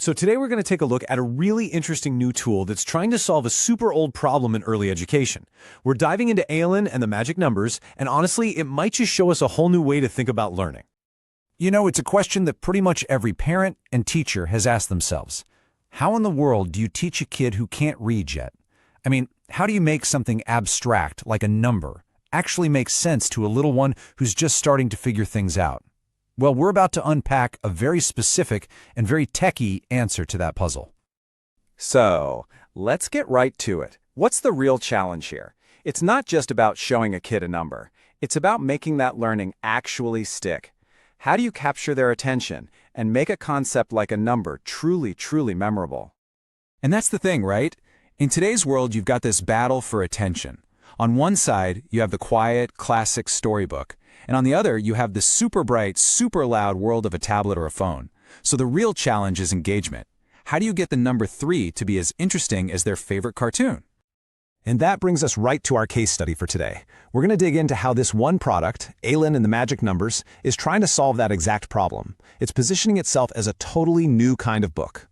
So today we're going to take a look at a really interesting new tool that's trying to solve a super old problem in early education. We're diving into Aylin and the magic numbers, and honestly, it might just show us a whole new way to think about learning. You know, it's a question that pretty much every parent and teacher has asked themselves. How in the world do you teach a kid who can't read yet? I mean, how do you make something abstract, like a number, actually make sense to a little one who's just starting to figure things out? Well, we're about to unpack a very specific and very techie answer to that puzzle. So, let's get right to it. What's the real challenge here? It's not just about showing a kid a number. It's about making that learning actually stick. How do you capture their attention and make a concept like a number truly, truly memorable? And that's the thing, right? In today's world, you've got this battle for attention. On one side, you have the quiet, classic storybook. And on the other, you have the super bright, super loud world of a tablet or a phone. So the real challenge is engagement. How do you get the number 3 to be as interesting as their favorite cartoon? And that brings us right to our case study for today. We're going to dig into how this one product, Aylin and the magic numbers, is trying to solve that exact problem. It's positioning itself as a totally new kind of book.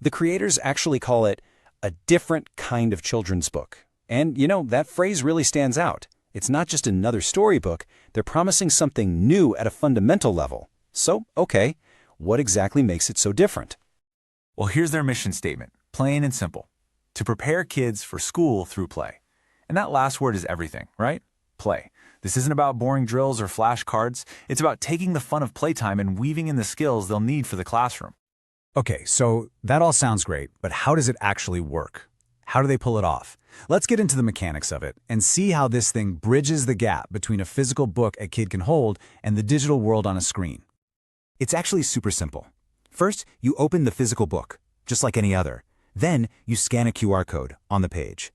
The creators actually call it a different kind of children's book. And, you know, that phrase really stands out. It's not just another storybook, they're promising something new at a fundamental level. So, okay, what exactly makes it so different? Well, here's their mission statement, plain and simple. To prepare kids for school through play. And that last word is everything, right? Play. This isn't about boring drills or flashcards. It's about taking the fun of playtime and weaving in the skills they'll need for the classroom. Okay, so that all sounds great, but how does it actually work? How do they pull it off? Let's get into the mechanics of it and see how this thing bridges the gap between a physical book a kid can hold and the digital world on a screen. It's actually super simple. First, you open the physical book, just like any other. Then, you scan a QR code on the page.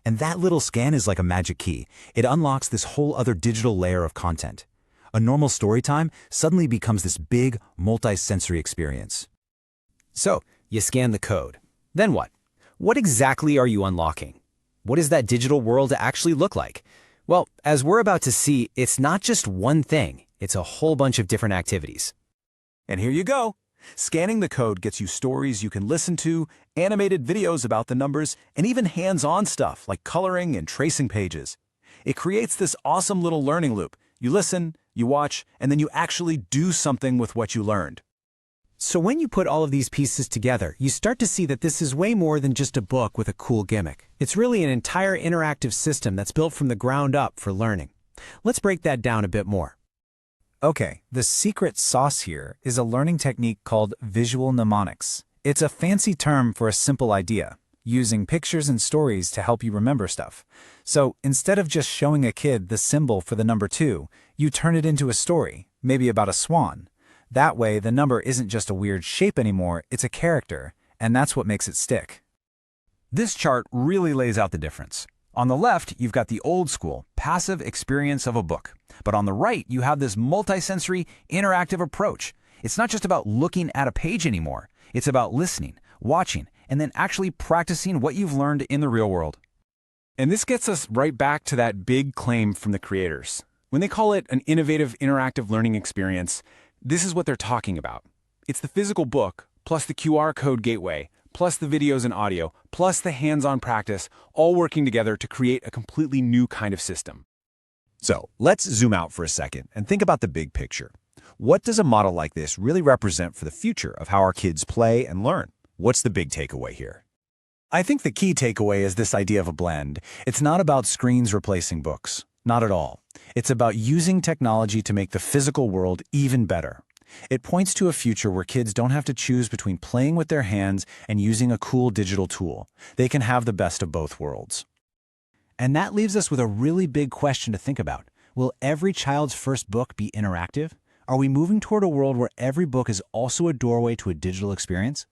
And that little scan is like a magic key. It unlocks this whole other digital layer of content. A normal story time suddenly becomes this big, multi-sensory experience. So, you scan the code. Then what? What exactly are you unlocking? What does that digital world actually look like? Well, as we're about to see, it's not just one thing. It's a whole bunch of different activities. And here you go. Scanning the code gets you stories you can listen to, animated videos about the numbers, and even hands-on stuff like coloring and tracing pages. It creates this awesome little learning loop. You listen, you watch, and then you actually do something with what you learned. So when you put all of these pieces together, you start to see that this is way more than just a book with a cool gimmick. It's really an entire interactive system that's built from the ground up for learning. Let's break that down a bit more. Okay, the secret sauce here is a learning technique called visual mnemonics. It's a fancy term for a simple idea, using pictures and stories to help you remember stuff. So instead of just showing a kid the symbol for the number 2, you turn it into a story, maybe about a swan. That way, the number isn't just a weird shape anymore, it's a character, and that's what makes it stick. This chart really lays out the difference. On the left, you've got the old school, passive experience of a book. But on the right, you have this multisensory, interactive approach. It's not just about looking at a page anymore. It's about listening, watching, and then actually practicing what you've learned in the real world. And this gets us right back to that big claim from the creators. When they call it an innovative, interactive learning experience, this is what they're talking about. It's the physical book, plus the QR code gateway, plus the videos and audio, plus the hands-on practice, all working together to create a completely new kind of system. So let's zoom out for a second and think about the big picture. What does a model like this really represent for the future of how our kids play and learn? What's the big takeaway here? I think the key takeaway is this idea of a blend. It's not about screens replacing books. Not at all. It's about using technology to make the physical world even better. It points to a future where kids don't have to choose between playing with their hands and using a cool digital tool. They can have the best of both worlds. And that leaves us with a really big question to think about. Will every child's first book be interactive? Are we moving toward a world where every book is also a doorway to a digital experience?